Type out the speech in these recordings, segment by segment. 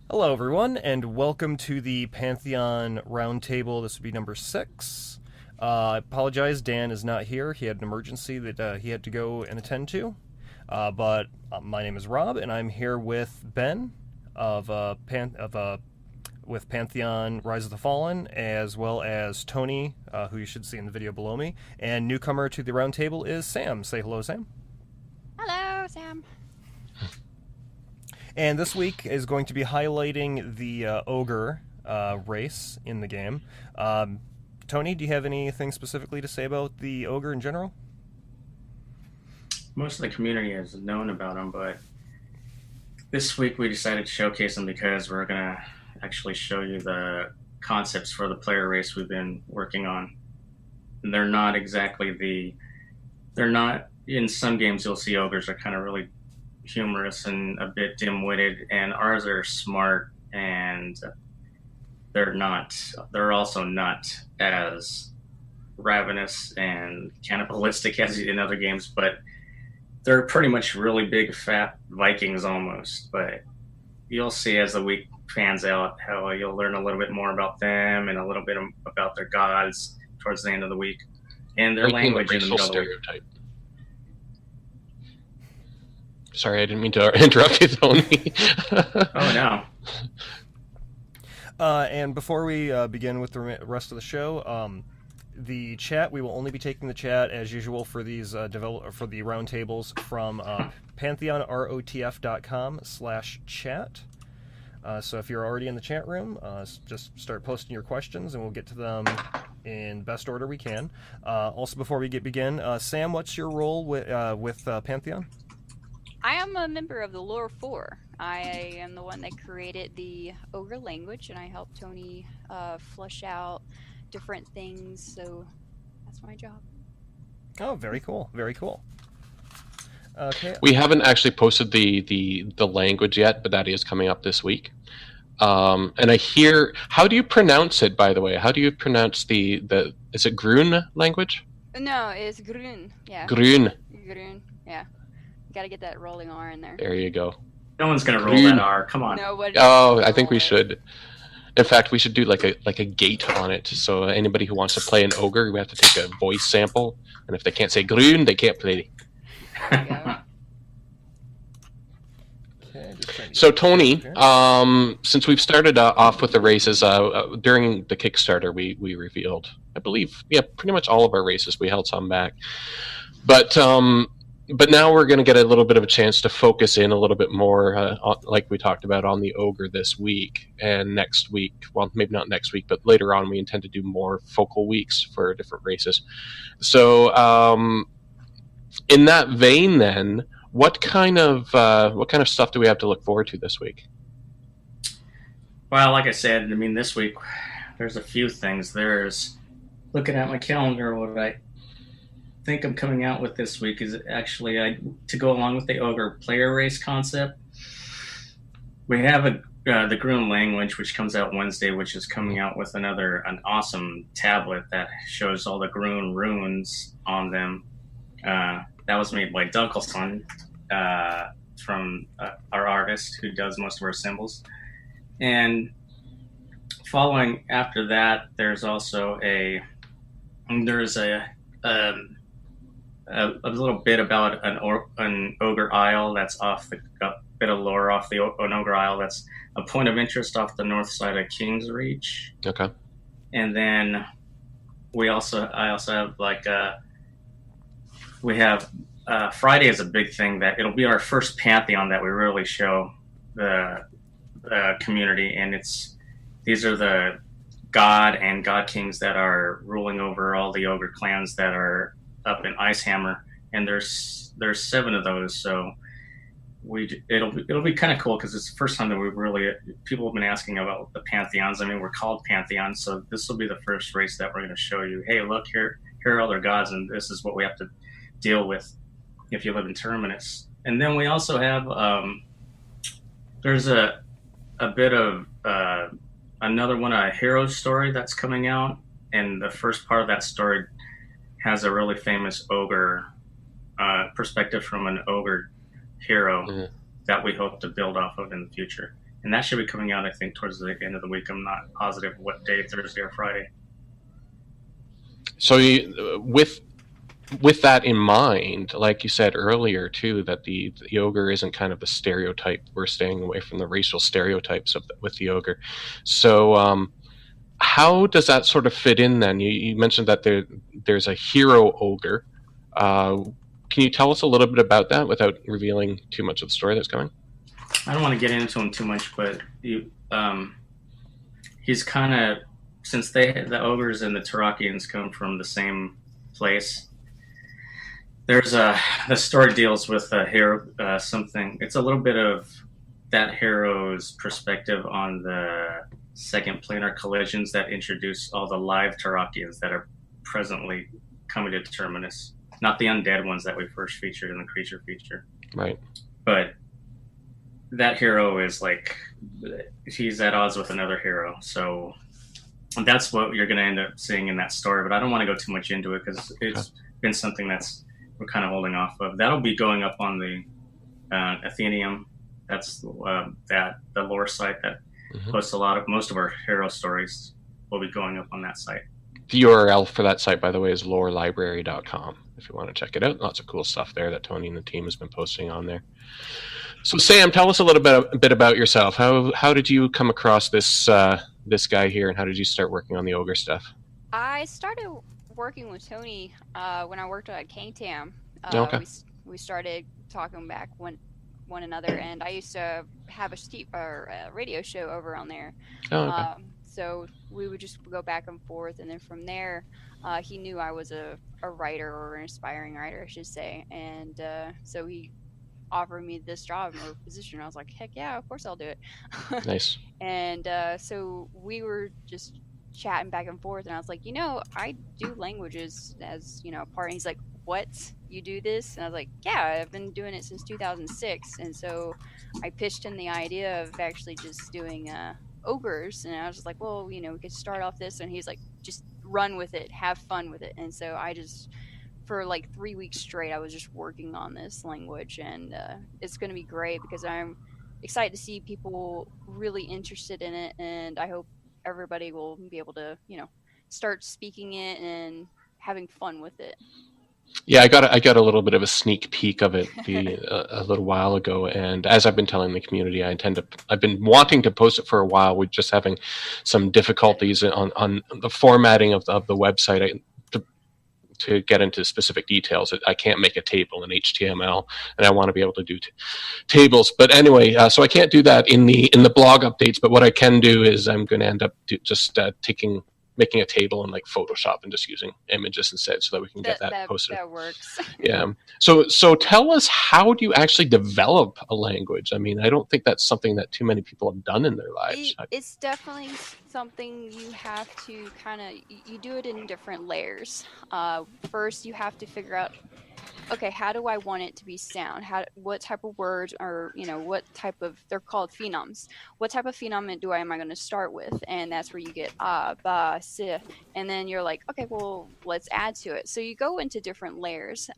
Hello, everyone, and welcome to the Pantheon Roundtable. This would be number 6. I apologize, Dan is not here. He had an emergency that he had to go and attend to. But my name is Rob, and I'm here with Ben with Pantheon Rise of the Fallen, as well as Tony, who you should see in the video below me. And newcomer to the roundtable is Sam. Say hello, Sam. Hello, Sam. And this week is going to be highlighting the ogre race in the game. Tony, do you have anything specifically to say about the ogre in general? Most of the community has known about him, but this week we decided to showcase him because we're going to actually show you the concepts for the player race we've been working on. And they're not in some games you'll see ogres are kind of really humorous and a bit dim-witted, and ours are smart, and they're also not as ravenous and cannibalistic as in other games, but they're pretty much really big fat Vikings almost. But you'll see as the week pans out how you'll learn a little bit more about them and a little bit about their gods towards the end of the week and their language in the middle of the week. Sorry, I didn't mean to interrupt you, Tony. Oh, no. And before we begin with the rest of the show, the chat, we will only be taking the chat as usual for these for the roundtables from pantheonrotf.com/chat. So if you're already in the chat room, just start posting your questions and we'll get to them in best order we can. Also, before we begin, Sam, what's your role with Pantheon? I am a member of the Lore 4. I am the one that created the ogre language, and I help Tony flush out different things, so that's my job. Oh, very cool. Very cool. Okay. We haven't actually posted the language yet, but that is coming up this week. And I hear, how do you pronounce it, by the way? How do you pronounce is it Grun language? No, it's Grun. Yeah. Grun. Grun, yeah. Gotta get that rolling R in there. There you go. No one's going to roll that R. Come on. Nobody. Oh, I think we should. In fact, we should do like a gate on it. So anybody who wants to play an ogre, we have to take a voice sample, and if they can't say Grun, they can't play. There you go. So Tony, since we've started off with the races, during the Kickstarter, we revealed, I believe, pretty much all of our races. We held some back, but now we're going to get a little bit of a chance to focus in a little bit more, like we talked about, on the ogre this week and next week. Well, maybe not next week, but later on we intend to do more focal weeks for different races. So in that vein, then, what kind of stuff do we have to look forward to this week? Well, like I said, I mean, this week there's a few things. There's, looking at my calendar, what I think I'm coming out with this week is actually to go along with the ogre player race concept. We have the Grun language, which comes out Wednesday, which is coming out with an awesome tablet that shows all the Grun runes on them. That was made by Dunkelson, from our artist who does most of our symbols. And following after that, there's also a little bit about an ogre isle that's off a bit of lore off an ogre isle that's a point of interest off the north side of King's Reach. Okay. And then I also have we have Friday is a big thing that it'll be our first Pantheon that we really show the community, and these are the god and god kings that are ruling over all the ogre clans that are up in Icehammer, and there's 7 of those. So it'll be kind of cool because it's the first time that people have been asking about the Pantheons. I mean, we're called Pantheons, so this will be the first race that we're going to show you. Hey, look here are all their gods, and this is what we have to deal with if you live in Terminus. And then we also have there's a bit of another one, a hero story that's coming out, and the first part of that story has a really famous ogre perspective from an ogre hero that we hope to build off of in the future. and that should be coming out, I think, towards the end of the week. I'm not positive what day, Thursday or Friday. So with that in mind, like you said earlier too, that the ogre isn't kind of the stereotype. We're staying away from the racial stereotypes with the ogre. So how does that sort of fit in then? You mentioned that there's a hero ogre. Can you tell us a little bit about that without revealing too much of the story that's coming? I don't want to get into him too much, but he's kind of, since the ogres and the Tarakians come from the same place. There's the story deals with a hero, something. It's a little bit of that hero's perspective on the second planar collisions that introduce all the live Tarakians that are presently coming to Terminus. Not the undead ones that we first featured in the creature feature. Right. But that hero is like, he's at odds with another hero. So that's what you're going to end up seeing in that story. But I don't want to go too much into it because it's been something we're kind of holding off of. That'll be going up on the Athenium. That's the lore site that posts most of our hero stories will be going up on that site. The URL for that site, by the way, is lorelibrary.com if you want to check it out. Lots of cool stuff there that Tony and the team has been posting on there. So Sam, tell us a little bit about yourself. How did you come across this guy here, and how did you start working on the ogre stuff? I started working with Tony when I worked at Pantheon. Okay. We started talking back one another, and I used to have a radio show over on there. Oh, okay. So we would just go back and forth, and then from there, he knew I was a writer, or an aspiring writer, I should say, and so he offered me this job or position. I was like, heck yeah, of course I'll do it. Nice. And so we were just chatting back and forth, and I was like, I do languages as a part. And he's like, what, you do this? And I was like, yeah, I've been doing it since 2006. And so I pitched him the idea of actually just doing ogres, and I was just like, well, we could start off this, and he's like, just run with it, have fun with it. And so I just, for like 3 weeks straight, I was just working on this language, and it's going to be great because I'm excited to see people really interested in it, and I hope everybody will be able to start speaking it and having fun with it. Yeah, I got a little bit of a sneak peek of it a little while ago, and as I've been telling the community, I've been wanting to post it for a while. We're just having some difficulties on the formatting of the website. To get into specific details, I can't make a table in HTML, and I want to be able to do tables. But anyway, so I can't do that in the blog updates. But what I can do is I'm going to end up making a table in like Photoshop and just using images instead, so that we can get that posted. That works. Yeah. So tell us, how do you actually develop a language? I mean, I don't think that's something that too many people have done in their lives. It's definitely something you have to you do it in different layers. First, you have to figure out, okay, how do I want it to be sound? What type of words, or what type of, they're called phenoms. What type of phenom am I going to start with? And that's where you get ba, si, and then you're like, okay, well, let's add to it. So you go into different layers.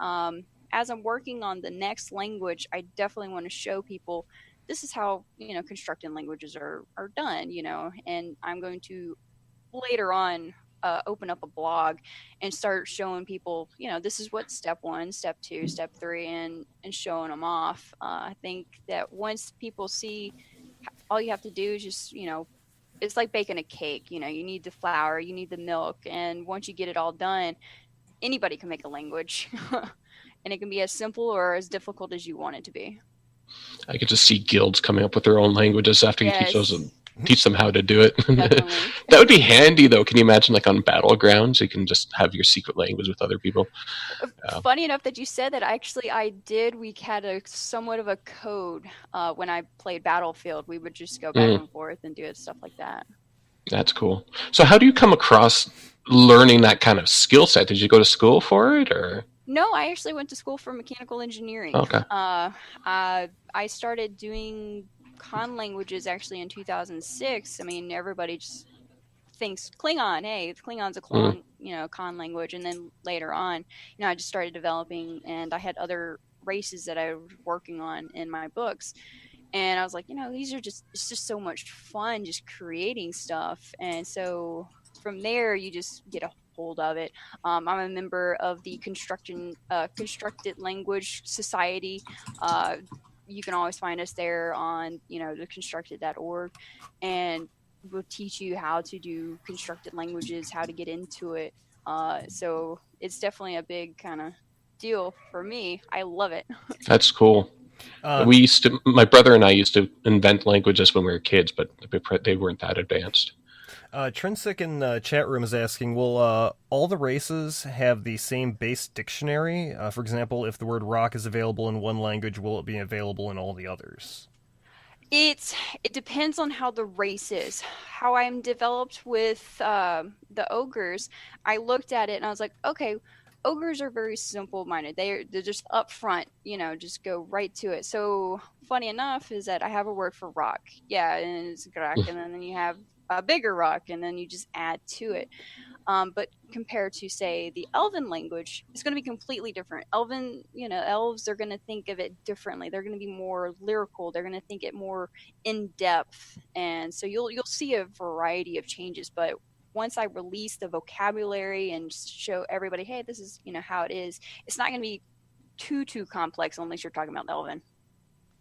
As I'm working on the next language, I definitely want to show people this is how constructing languages are done. And I'm going to later on open up a blog and start showing people, this is what step 1, step 2, step 3, and showing them off. I think that once people see, all you have to do is just, it's like baking a cake. You need the flour, you need the milk, and once you get it all done, anybody can make a language. And it can be as simple or as difficult as you want it to be. I could just see guilds coming up with their own languages after you teach them how to do it. That would be handy, though. Can you imagine, like on Battlegrounds, you can just have your secret language with other people? Funny enough that you said that. Actually, I did. We had a somewhat of a code when I played Battlefield. We would just go back and forth and do it, stuff like that. That's cool. So how do you come across learning that kind of skill set? Did you go to school for it, or? No, I actually went to school for mechanical engineering. Okay. I started doing con languages actually in 2006. I mean, everybody just thinks Klingon. Hey, Klingon's a clone, con language. And then later on, I just started developing, and I had other races that I was working on in my books. And I was like, these are it's just so much fun just creating stuff. And so from there, you just get a hold of it. I'm a member of the Constructed Language Society. You can always find us there on, the constructed.org. And we'll teach you how to do constructed languages, how to get into it. So it's definitely a big kind of deal for me. I love it. That's cool. My brother and I used to invent languages when we were kids, but they weren't that advanced. Trinsic in the chat room is asking, will all the races have the same base dictionary? For example, if the word rock is available in one language, will it be available in all the others? It depends on how the race is. How I'm developed with the ogres, I looked at it and I was like, okay, ogres are very simple-minded. They're just up front, just go right to it. So funny enough is that I have a word for rock. Yeah, and it's rock, and then you have a bigger rock, and then you just add to it. But compared to, say, the Elven language, it's going to be completely different. Elven, elves, they're going to think of it differently. They're going to be more lyrical. They're going to think it more in depth, and so you'll see a variety of changes. But once I release the vocabulary and show everybody, hey, this is how it is, it's not going to be too complex unless you're talking about Elven.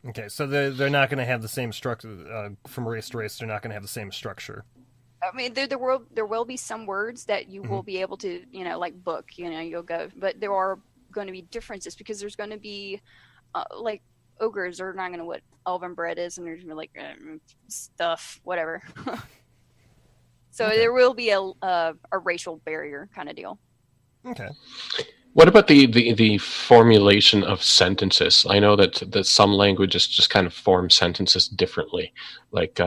Okay, so they're not going to have the same structure from race to race. They're not going to have the same structure. I mean, there will be some words that you will be able to, like book, you'll go, but there are going to be differences because there's going to be, like, ogres are not going to know what Elven bread is, and they're going to be like, stuff, whatever. So there will be a racial barrier kind of deal. Okay. What about the formulation of sentences? I know that some languages just kind of form sentences differently, like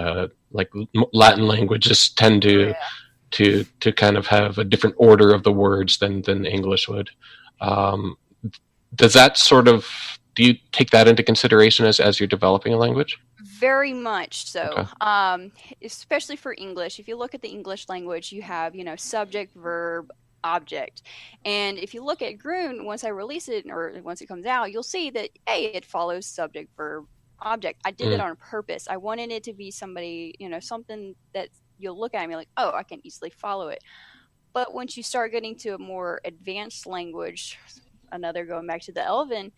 Latin languages tend to kind of have a different order of the words than English would. Does that do you take that into consideration as you're developing a language? Very much so. Okay. Especially for English. If you look at the English language, you have, subject, verb, object. And if you look at Groon, once I release it or once it comes out, you'll see that it follows subject, verb, object. I did it on purpose. I wanted it to be somebody, something that you'll look at and be like, oh, I can easily follow it. But once you start getting to a more advanced language, going back to the Elven,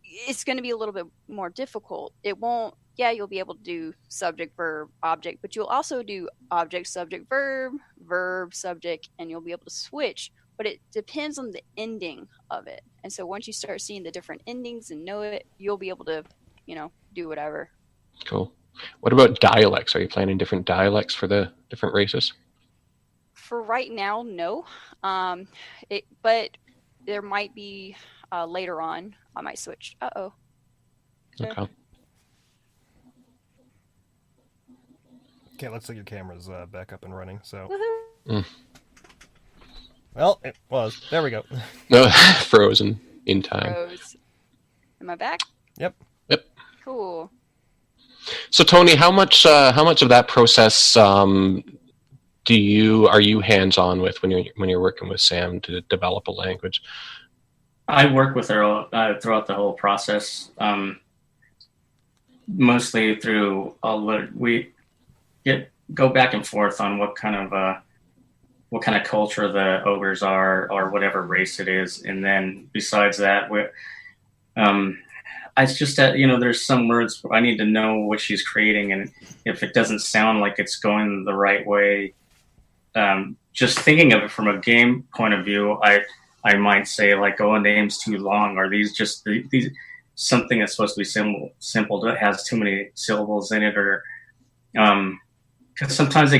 it's going to be a little bit more difficult. It won't, you'll be able to do subject, verb, object, but you'll also do object, subject, verb, verb, subject, and you'll be able to switch. But it depends on the ending of it. And so once you start seeing the different endings and know it, you'll be able to, do whatever. Cool. What about dialects? Are you planning different dialects for the different races? For right now, no. But there might be later on. I might switch. Uh-oh. Okay. Okay, looks like your camera's back up and running. So, Woohoo! Well, it was. There we go. No, frozen in time. Froze. Am I back? Yep. Cool. So, Tony, how much of that process are you hands-on with when you're working with Sam to develop a language? I work with her throughout the whole process, mostly through we go back and forth on what kind of culture the ogres are, or whatever race it is, and then besides that, it's just that there's some words I need to know what she's creating, and if it doesn't sound like it's going the right way, just thinking of it from a game point of view, I might say, like, oh, a name's too long. Are these just these something that's supposed to be simple that has too many syllables in it, or because sometimes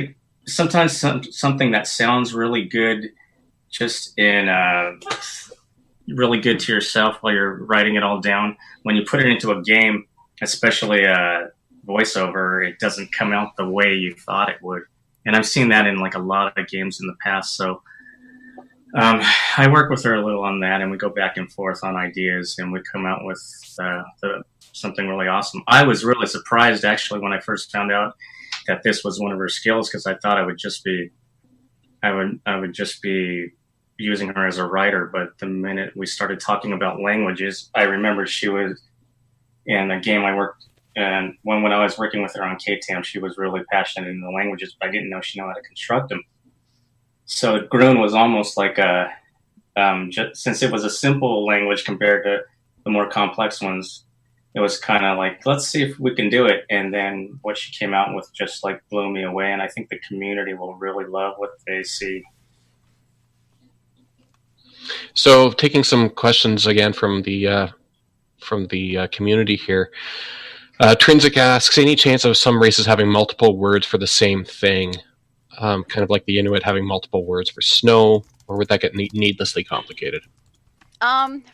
something that sounds really good just in really good to yourself while you're writing it all down, when you put it into a game, especially a voiceover, it doesn't come out the way you thought it would. And I've seen that in like a lot of games in the past. So I work with her a little on that, and we go back and forth on ideas, and we come out with something really awesome. I was really surprised, actually, when I first found out that this was one of her skills, because I thought I would just be using her as a writer. But the minute we started talking about languages, I remember she was in a game I worked and when I was working with her on KTAM, she was really passionate in the languages, but I didn't know she knew how to construct them. So Grun was almost like a, since it was a simple language compared to the more complex ones, it was kind of like, let's see if we can do it. And then what she came out with just like blew me away. And I think the community will really love what they see. So taking some questions again from the community here. Trinsic asks, any chance of some races having multiple words for the same thing? Kind of like the Inuit having multiple words for snow, or would that get needlessly complicated?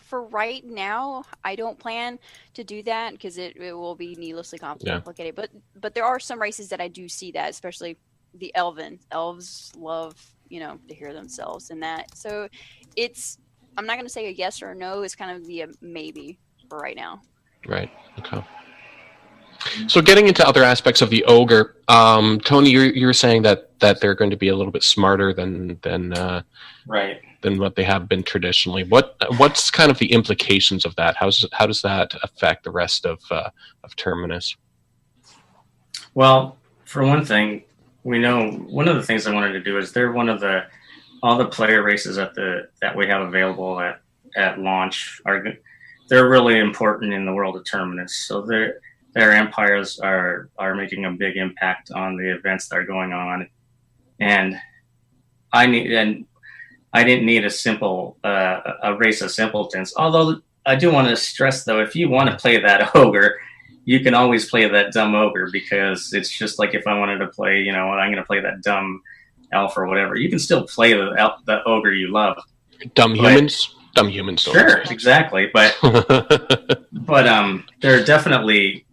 For right now, I don't plan to do that because it will be needlessly complicated. Yeah. But there are some races that I do see that, especially the elves love, to hear themselves in that. So I'm not going to say a yes or a no. It's kind of the maybe for right now. Right. Okay. So getting into other aspects of the ogre, Tony, you're saying that they're going to be a little bit smarter than right. than what they have been traditionally. What's kind of the implications of that? How does that affect the rest of Terminus? Well, for one thing, we know one of the things I wanted to do is they're one of all the player races that we have available at launch they're really important in the world of Terminus. So their empires are making a big impact on the events that are going on, and I didn't need a simple a race of simpletons. Although I do want to stress, though, if you want to play that ogre, you can always play that dumb ogre, because it's just like if I wanted to play, I'm going to play that dumb elf or whatever. You can still play the ogre you love. Dumb humans. Sure, exactly. But they're definitely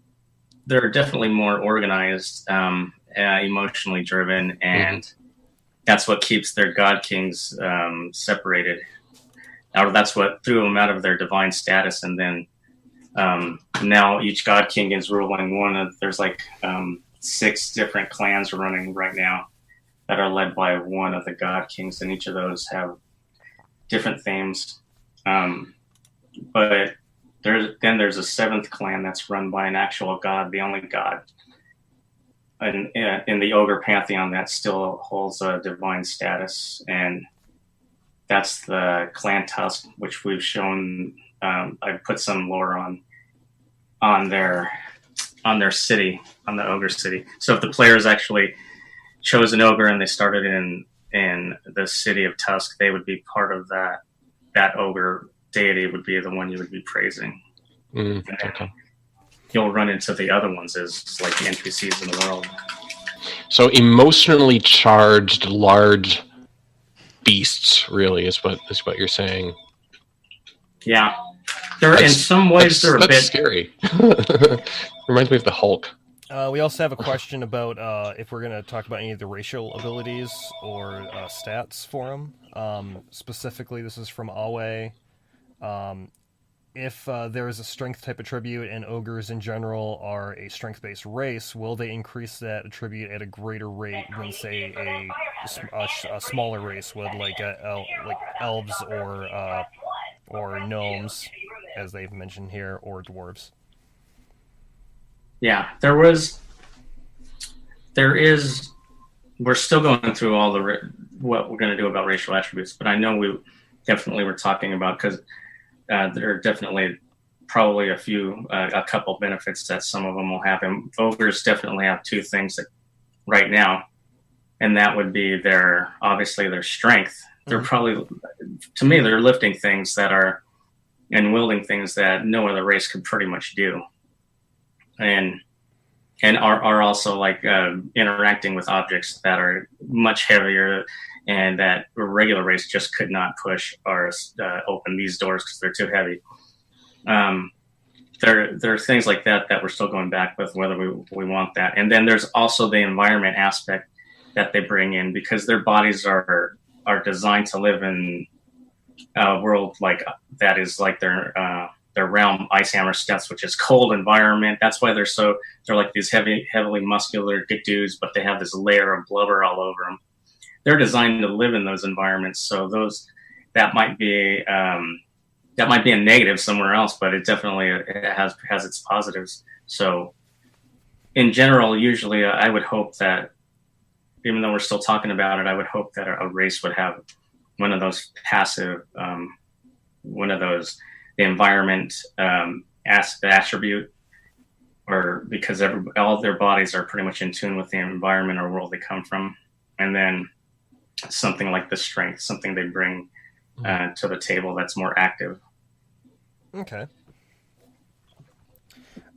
more organized, emotionally driven, and that's what keeps their god kings separated. Or that's what threw them out of their divine status. And then now each god king is ruling there's like 6 different clans running right now that are led by one of the god kings, and each of those have different themes. But there's a 7th clan that's run by an actual god, the only god in the ogre pantheon that still holds a divine status, and that's the Clan Tusk, which we've shown. I put some lore on their city, on the ogre city. So if the players actually chose an ogre and they started in the city of Tusk, they would be part of that ogre deity would be the one you would be praising. Okay. You'll run into the other ones as like the NPCs in the world. So emotionally charged large beasts really is what you're saying. Yeah. In some ways they're a bit scary. Reminds me of the Hulk. We also have a question about if we're going to talk about any of the racial abilities or stats for them. Specifically, this is from Awe. If there is a strength type attribute and ogres in general are a strength-based race, will they increase that attribute at a greater rate than, say, a smaller race would, like elves or gnomes, as they've mentioned here, or dwarves? Yeah, there is. We're still going through all what we're going to do about racial attributes, but I know we definitely were talking about, because there are definitely probably a couple benefits that some of them will have. And ogres definitely have 2 things right now, and that would be their strength. They're probably, to me, they're lifting things and wielding things that no other race could pretty much do. And are also like interacting with objects that are much heavier and that a regular race just could not push or open these doors because they're too heavy. There are things like that we're still going back with, whether we want that. And then there's also the environment aspect that they bring in, because their bodies are designed to live in a world like that is like their realm, Icehammer Steppes, which is cold environment. That's why they're like these heavily muscular dudes, but they have this layer of blubber all over them. They're designed to live in those environments. So that might be a negative somewhere else, but it definitely has its positives. So in general, usually I would hope that, even though we're still talking about it, I would hope that a race would have one of those passive, one of those, the environment attribute, or because all their bodies are pretty much in tune with the environment or world they come from. And then something like the strength, something they bring to the table that's more active. Okay.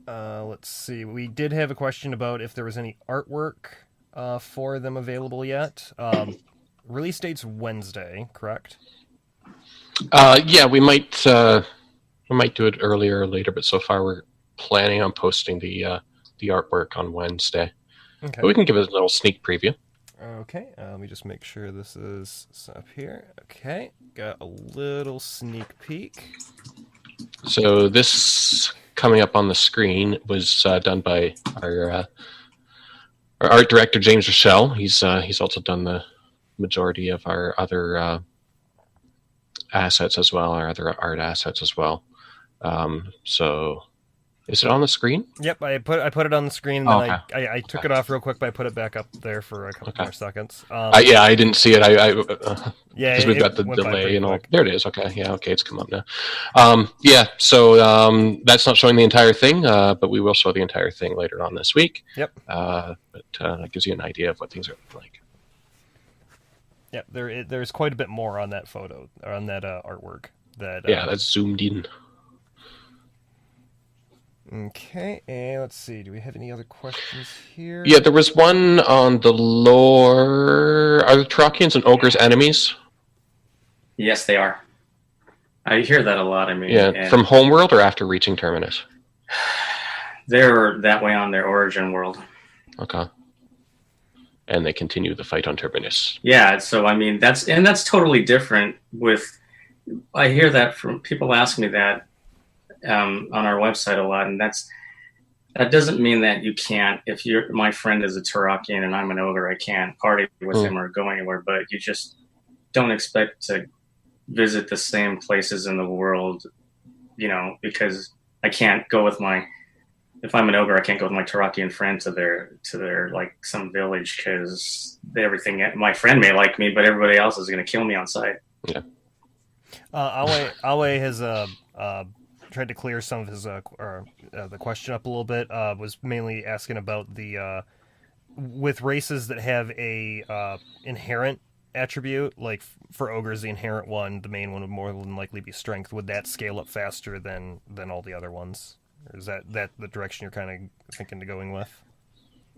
Let's see. We did have a question about if there was any artwork for them available yet. Release date's Wednesday, correct? Yeah, we might do it earlier or later, but so far we're planning on posting the artwork on Wednesday. Okay. But we can give it a little sneak preview. Okay, let me just make sure this is up here. Okay, got a little sneak peek. So this coming up on the screen was done by our art director James Rochelle. He's also done the majority of our other assets as well, our other art assets as well. So is it on the screen? Yep, I put it on the screen, and then I took it off real quick, but I put it back up there for a couple more seconds. Yeah, I didn't see it. Yeah, because we've got the went by delay pretty and all. quick. There it is. Okay, yeah, okay, it's come up now. Yeah, so that's not showing the entire thing, but we will show the entire thing later on this week. Yep. But that gives you an idea of what things are like. Yeah, there's quite a bit more on that photo, or on that artwork. That's zoomed in. Okay, and let's see. Do we have any other questions here? Yeah, there was one on the lore. Are the Tarakians and ogres enemies? Yes, they are. I hear that a lot. I mean, Yeah, from Homeworld or after reaching Terminus? They're that way on their origin world. Okay. And they continue the fight on Terminus. Yeah, so I mean that's totally different. I hear that from people ask me that on our website a lot, and that doesn't mean that you can't. If my friend is a Tarakian and I'm an ogre, I can't party with him or go anywhere. But you just don't expect to visit the same places in the world, because I can't go with if I'm an ogre, I can't go with my Tarakian friend to their like some village, because my friend may like me, but everybody else is going to kill me on sight. Yeah. Awe has tried to clear some of his the question up a little bit. Was mainly asking about the with races that have a inherent attribute, like for ogres, the inherent one, the main one would more than likely be strength. Would that scale up faster than all the other ones? Or is that the direction you're kind of thinking of going with?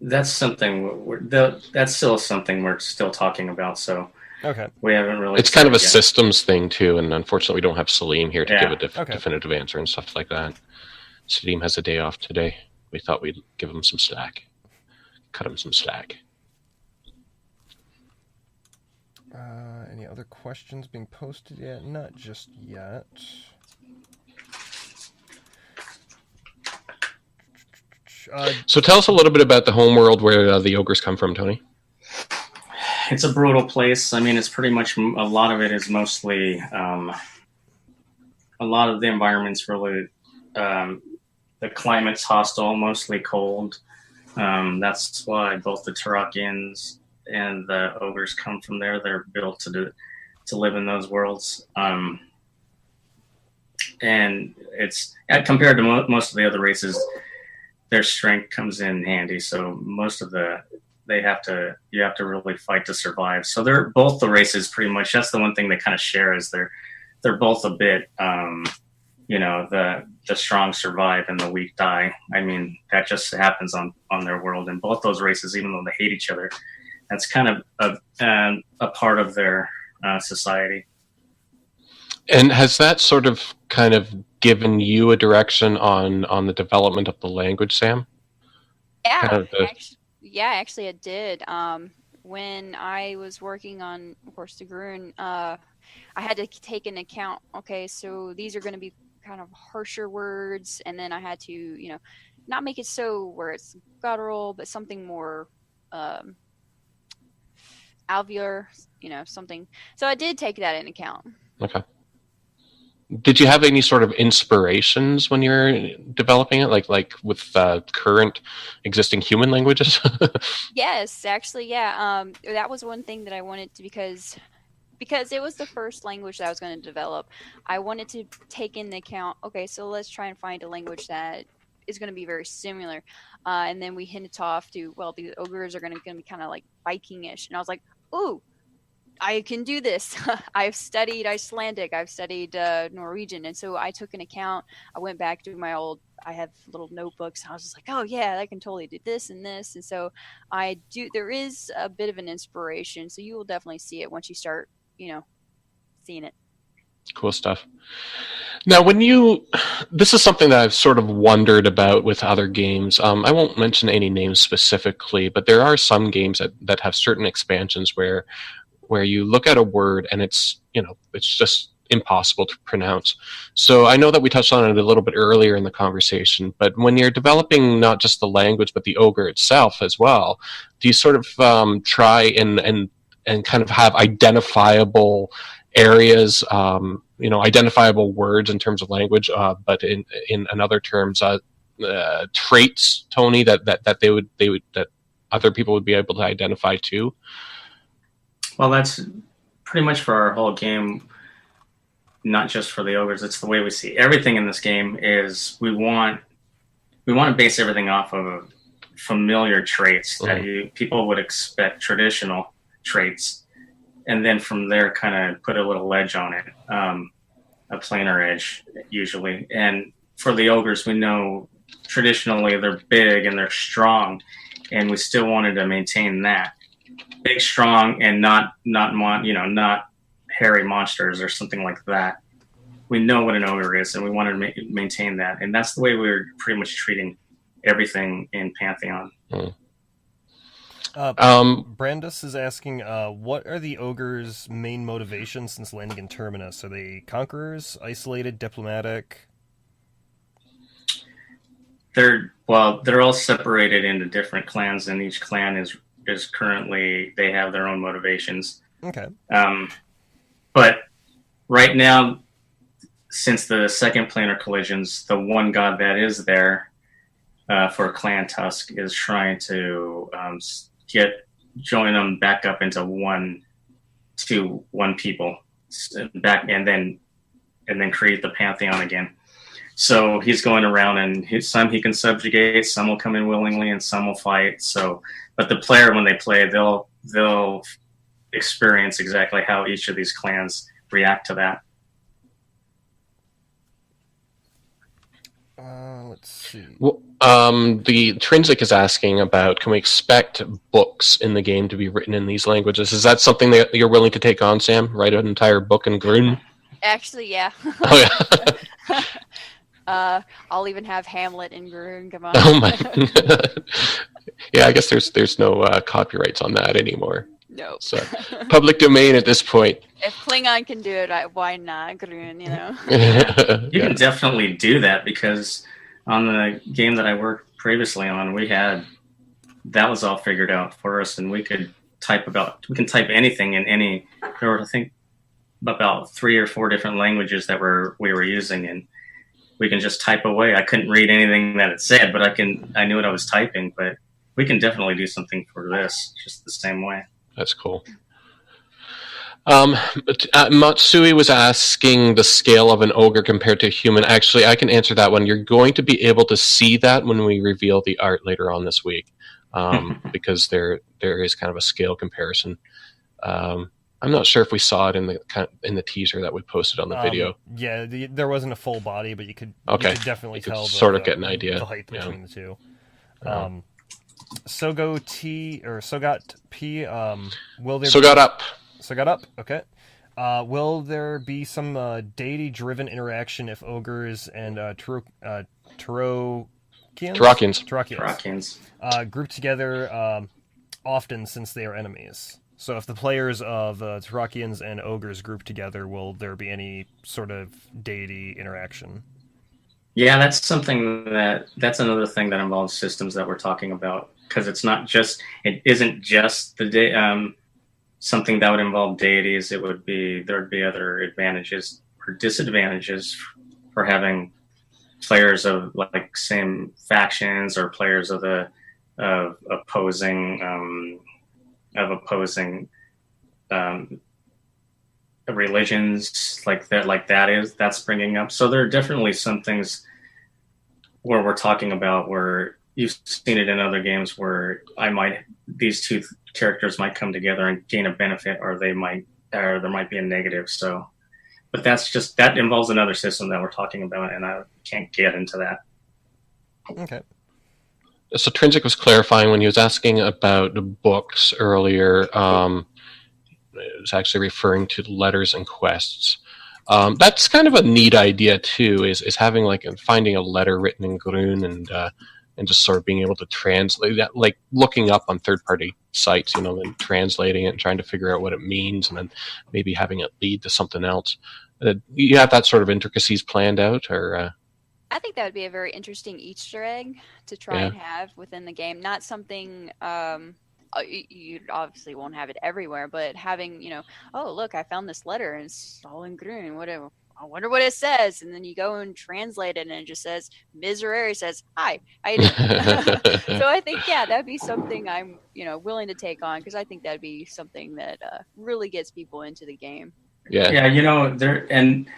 That's something that's still something we're still talking about. So okay, we haven't really. It's kind of a yet. systems thing too, and unfortunately, we don't have Salim here to give a Okay. definitive answer and stuff like that. Salim has a day off today. We thought we'd give him some slack, cut him some slack. Any other questions being posted yet? Not just yet. So tell us a little bit about the homeworld where the ogres come from, Tony. It's a brutal place. I mean, it's pretty much, a lot of it is mostly, a lot of the environment's really, the climate's hostile, mostly cold. That's why both the Tarakians and the ogres come from there. They're built to live in those worlds. And it's, compared to most of the other races, their strength comes in handy. So most of you have to really fight to survive. So they're both the races pretty much. That's the one thing they kind of share, is they're both a bit, the strong survive and the weak die. I mean, that just happens on their world. And both those races, even though they hate each other, that's kind of a part of their society. Mm-hmm. And has that sort of kind of given you a direction on the development of the language, Sam? Yeah, Kind of actually it did. When I was working on, of course, the Grun, I had to take into account, okay, so these are going to be kind of harsher words, and then I had to, not make it so where it's guttural, but something more alveolar, something. So I did take that into account. Okay. Did you have any sort of inspirations when you were developing it, like with current existing human languages? Yes, actually, yeah. That was one thing that I wanted to, because it was the first language that I was going to develop. I wanted to take into account, okay, so let's try and find a language that is going to be very similar. And then we hinted off to, well, the ogres are going to be kind of like Viking-ish. And I was like, ooh, I can do this. I've studied Icelandic, I've studied Norwegian. And so I took an account. I went back to I have little notebooks. I was just like, oh yeah, I can totally do this and this. And so there is a bit of an inspiration. So you will definitely see it once you start, seeing it. Cool stuff. Now, this is something that I've sort of wondered about with other games. I won't mention any names specifically, but there are some games that have certain expansions where you look at a word and it's just impossible to pronounce. So I know that we touched on it a little bit earlier in the conversation, but when you're developing not just the language, but the ogre itself as well, do you sort of try and kind of have identifiable areas, identifiable words in terms of language, but in other terms, traits, Tony, that they would that other people would be able to identify too? Well, that's pretty much for our whole game, not just for the ogres. It's the way we see everything in this game. Is we want to base everything off of familiar traits that people would expect, traditional traits, and then from there kind of put a little edge on it, a planar edge usually. And for the ogres, we know traditionally they're big and they're strong, and we still wanted to maintain that. Big, strong, and not hairy monsters or something like that. We know what an ogre is, and we wanted to maintain that, and that's the way we're pretty much treating everything in Pantheon. Brandis is asking, what are the ogres' main motivations since landing in Terminus? Are they conquerors, isolated, diplomatic? They're all separated into different clans, and each clan is currently, they have their own motivations. Okay. But right now, since the second planar collisions, the one god that is there for Clan Tusk is trying to join them back up into one people back, and then create the Pantheon again. So he's going around, and some he can subjugate, some will come in willingly, and some will fight. So, but the player, when they play, they'll experience exactly how each of these clans react to that. Let's see. Well, the Trinsic is asking about, can we expect books in the game to be written in these languages? Is that something that you're willing to take on, Sam? Write an entire book in Grun? Actually, yeah. Oh, yeah. I'll even have Hamlet in Grun. Come on. Oh my. Yeah, I guess there's no copyrights on that anymore. No. So public domain at this point. If Klingon can do it, why not Grun? You can definitely do that, because on the game that I worked previously on, that was all figured out for us, and we can type anything in any. There were, I think, about 3 or 4 different languages that we were using, and we can just type away. I couldn't read anything that it said, but I knew what I was typing. But we can definitely do something for this, just the same way. That's cool. Matsui was asking the scale of an ogre compared to a human. Actually, I can answer that one. You're going to be able to see that when we reveal the art later on this week, because there is kind of a scale comparison. I'm not sure if we saw it in the teaser that we posted on the video. Yeah, there wasn't a full body, but you could definitely tell. Sort of get an idea. The height between the two. Sogot P. Will there Sogot up. Okay. Will there be some deity-driven interaction if ogres and Tarakians group together often, since they are enemies? So if the players of Tarakians and ogres group together, will there be any sort of deity interaction? Yeah, that's another thing that involves systems that we're talking about, because it isn't just something that would involve deities. There'd be other advantages or or disadvantages for having players of like same factions or players of the opposing religions that's bringing up. So there are definitely some things where we're talking about where you've seen it in other games where these two characters might come together and gain a benefit, or there might be a negative. So, but that involves another system that we're talking about, and I can't get into that. Okay. So Trinsic was clarifying when he was asking about the books earlier. It was actually referring to letters and quests. That's kind of a neat idea too. Is having finding a letter written in Grun and just sort of being able to translate that, like looking up on third-party sites, then translating it and trying to figure out what it means, and then maybe having it lead to something else. You have that sort of intricacies planned out, or? I think that would be a very interesting Easter egg to try and have within the game. Not something you obviously won't have it everywhere, but having, oh, look, I found this letter and it's all in Grun, whatever. I wonder what it says. And then you go and translate it and it just says, Miserere says, hi, how you doing? So I think, that'd be something I'm, willing to take on, because I think that'd be something that really gets people into the game. Yeah. And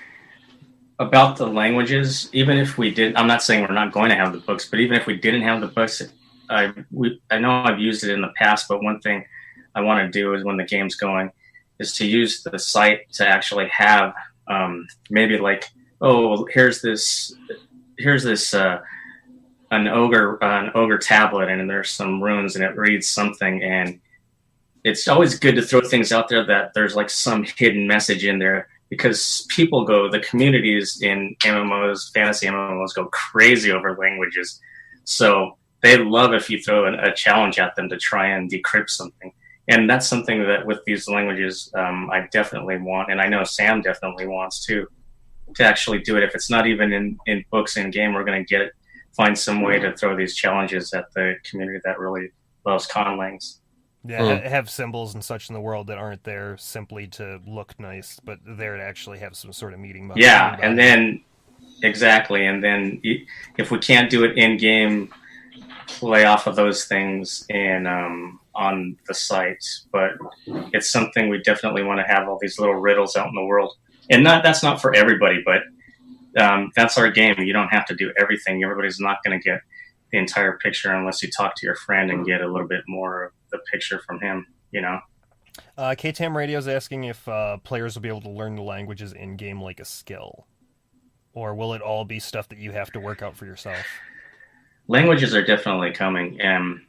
about the languages, even if we did, I'm not saying we're not going to have the books, but even if we didn't have the books, I know I've used it in the past, but one thing I want to do is when the game's going is to use the site to actually have maybe here's this an ogre tablet, and there's some runes and it reads something, and it's always good to throw things out there that there's like some hidden message in there, because the communities in MMOs, fantasy MMOs, go crazy over languages. So they love if you throw a challenge at them to try and decrypt something. And that's something that with these languages, I definitely want, and I know Sam definitely wants to actually do it. If it's not even in books in game, we're going to find some way to throw these challenges at the community that really loves conlangs. Yeah, have symbols and such in the world that aren't there simply to look nice, but there to actually have some sort of meaning behind. Yeah, and then exactly, and then if we can't do it in game, play off of those things in on the site. But it's something we definitely want to have all these little riddles out in the world, and that's not for everybody, but that's our game. You don't have to do everything. Everybody's not going to get the entire picture unless you talk to your friend and get a little bit more of the picture from him, KTAM Radio is asking if players will be able to learn the languages in game like a skill, or will it all be stuff that you have to work out for yourself? Languages are definitely coming, and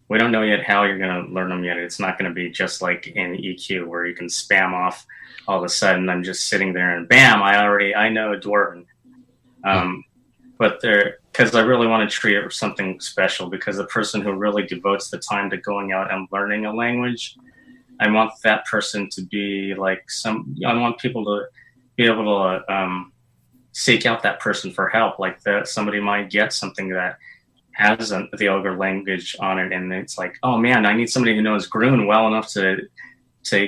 we don't know yet how you're going to learn them yet. It's not going to be just like in EQ where you can spam off all of a sudden. I'm just sitting there and bam, I know Dwarven. But because I really want to treat it as something special, because the person who really devotes the time to going out and learning a language, I want that person to be like I want people to be able to seek out that person for help. Like that, somebody might get something that has the ogre language on it, and it's like, oh man, I need somebody who knows Grun well enough to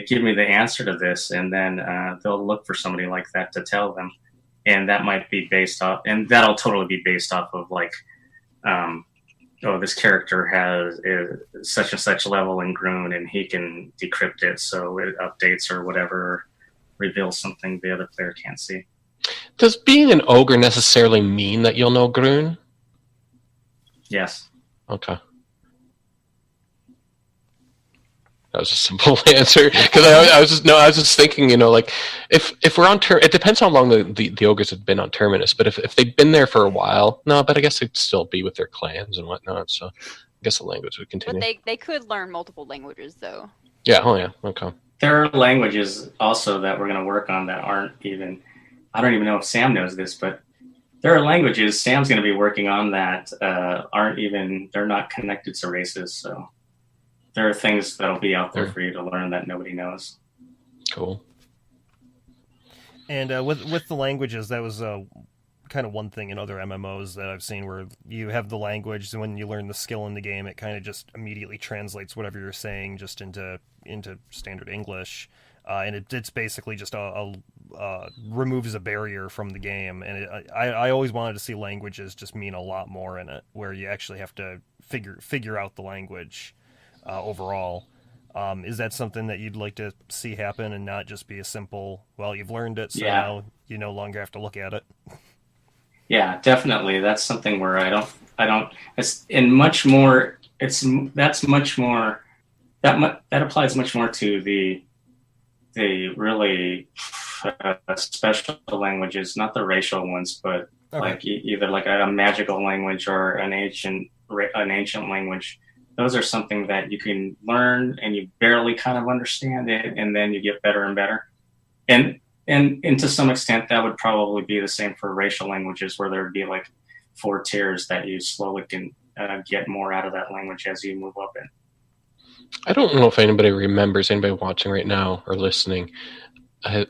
give me the answer to this, and then they'll look for somebody like that to tell them. And that might be based off, and that'll totally be based off of like, this character has such and such level in Grun, and he can decrypt it so it updates or whatever, reveals something the other player can't see. Does being an ogre necessarily mean that you'll know Grun? Yes. Okay. That was a simple answer, because I was just thinking, if we're on it depends how long the ogres have been on Terminus, but if they've been there for a while, no, but I guess they'd still be with their clans and whatnot, so I guess the language would continue. But they could learn multiple languages, though. Yeah, okay. There are languages also that we're going to work on that aren't even, I don't even know if Sam knows this, but there are languages Sam's going to be working on that they're not connected to races, so there are things that'll be out there for you to learn that nobody knows. Cool. And with the languages, that was kind of one thing in other MMOs that I've seen where you have the language, and when you learn the skill in the game, it kind of just immediately translates whatever you're saying just into standard English. and it's basically just removes a barrier from the game. And I always wanted to see languages just mean a lot more in it, where you actually have to figure out the language overall. Is that something that you'd like to see happen, and not just be a simple, well, you've learned it, so now you no longer have to look at it? Yeah, definitely. That's something where I don't. It's in much more. That's much more. That applies much more to the really special languages, not the racial ones, but like either like a magical language or an ancient language. Those are something that you can learn and you barely kind of understand it, and then you get better and better. And to some extent, that would probably be the same for racial languages, where there would be like 4 tiers that you slowly can get more out of that language as you move up in. I don't know if anybody watching right now or listening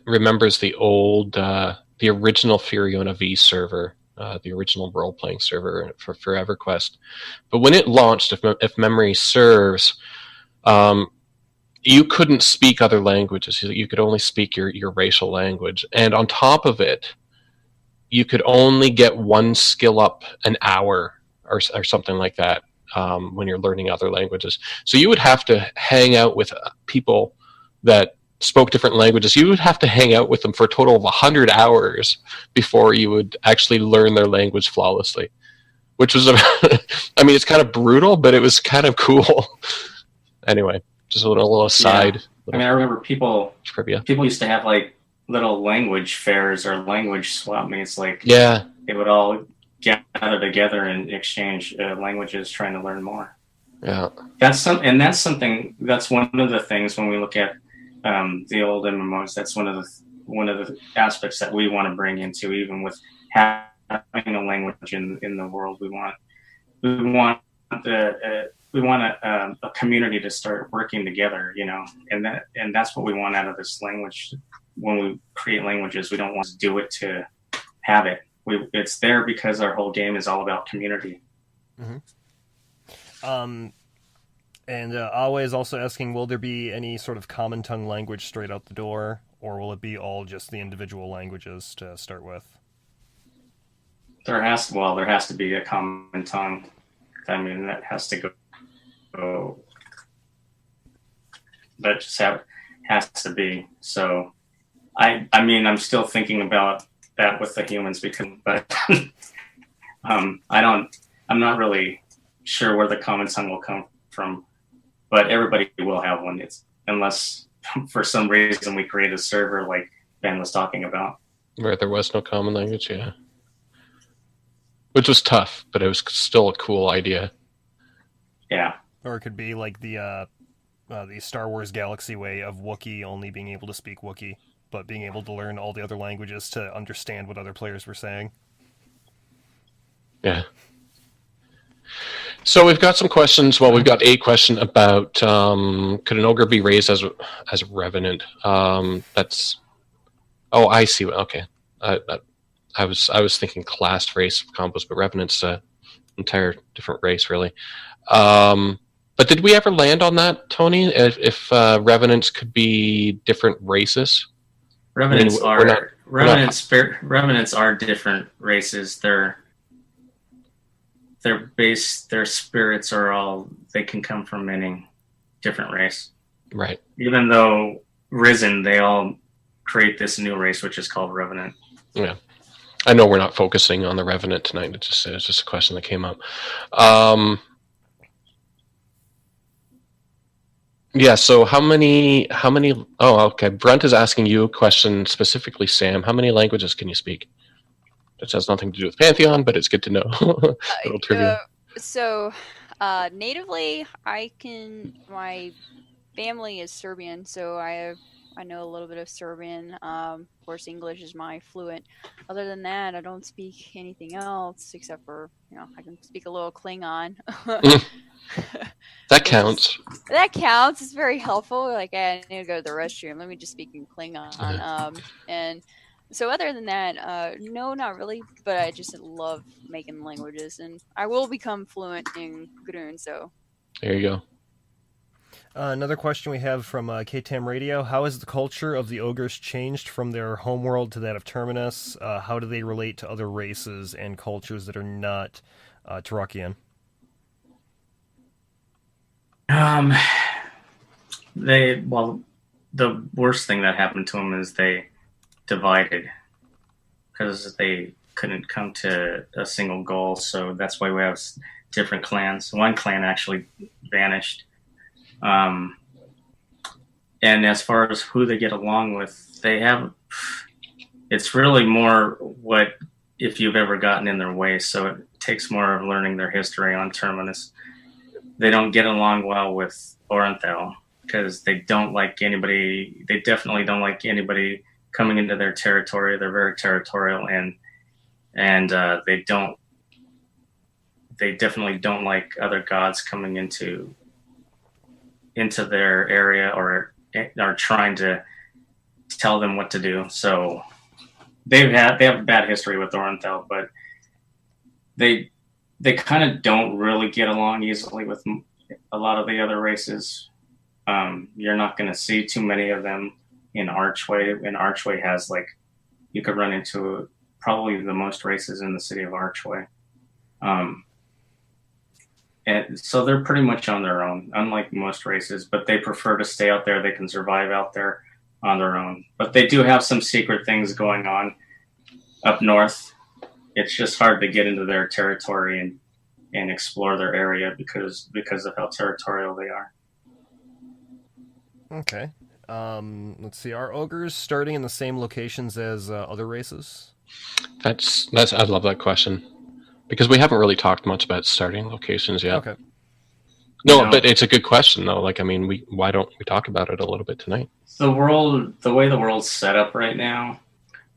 remembers the old, the original Furiona V server, the original role-playing server for EverQuest. But when it launched, if memory serves, you couldn't speak other languages. You could only speak your racial language. And on top of it, you could only get 1 skill up an hour or something like that when you're learning other languages. So you would have to hang out with people that spoke different languages. You would have to hang out with them for a total of 100 hours before you would actually learn their language flawlessly, which was, I mean, it's kind of brutal, but it was kind of cool. Anyway, just a little aside. Yeah. I remember people trivia. People used to have like little language fairs or language swap meets. Like, they would all gather together and exchange languages, trying to learn more. Yeah, that's one of the things when we look at the old MMOs. That's one of the aspects that we want to bring into, even with having a language in the world. We want a community to start working together, and that's what we want out of this language. When we create languages, we don't want to do it to have it. It's there because our whole game is all about community. Mm-hmm. And Awe is also asking, will there be any sort of common tongue language straight out the door, or will it be all just the individual languages to start with? There has to be a common tongue. I mean, that has to go. That just has to be. So, I mean, I'm still thinking about that with the humans, but I'm not really sure where the common tongue will come from. But everybody will have one. Unless for some reason we create a server like Ben was talking about, where there was no common language, which was tough, but it was still a cool idea. Yeah. Or it could be like the Star Wars Galaxy way of Wookiee only being able to speak Wookiee, but being able to learn all the other languages to understand what other players were saying. Yeah. So we've got some questions. Well, we've got a question about could an ogre be raised as a revenant? That's. Oh, I see. Okay, I was thinking class race combos, but revenant's an entire different race, really. But did we ever land on that, Tony? If revenants could be different races? Revenants revenants are different races. Their spirits are all, they can come from any different race. Right. Even though Risen, they all create this new race, which is called Revenant. Yeah. I know we're not focusing on the Revenant tonight. It's just a question that came up. Yeah, so how many, oh, okay. Brent is asking you a question specifically, Sam. How many languages can you speak? Which has nothing to do with Pantheon, but it's good to know. Little trivia. So, natively, my family is Serbian, so I know a little bit of Serbian. Of course, English is my fluent. Other than that, I don't speak anything else except for, I can speak a little Klingon. That counts. That counts. It's very helpful. Like, I need to go to the restroom. Let me just speak in Klingon. And so other than that, no, not really. But I just love making languages, and I will become fluent in Grun. So there you go. Another question we have from KTAM Radio. How has the culture of the ogres changed from their homeworld to that of Terminus? How do they relate to other races and cultures that are not Tarakian? The worst thing that happened to them is they divided because they couldn't come to a single goal. So that's why we have different clans. One clan actually vanished. And as far as who they get along with, it's really more what if you've ever gotten in their way. So it takes more of learning their history on Terminus. They don't get along well with Orenthal because they don't like anybody. They definitely don't like anybody coming into their territory. They're very territorial, and they definitely don't like other gods coming into their area or trying to tell them what to do. So they have a bad history with Orenthal, but they kind of don't really get along easily with a lot of the other races. You're not going to see too many of them in Archway. And Archway has you could run into probably the most races in the city of Archway. And so they're pretty much on their own, unlike most races, but they prefer to stay out there. They can survive out there on their own. But they do have some secret things going on up north. It's just hard to get into their territory and explore their area because of how territorial they are. Okay. Let's see. Are ogres starting in the same locations as other races? That's I love that question. Because we haven't really talked much about starting locations yet. Okay. No, but it's a good question though. Why don't we talk about it a little bit tonight? The way the world's set up right now,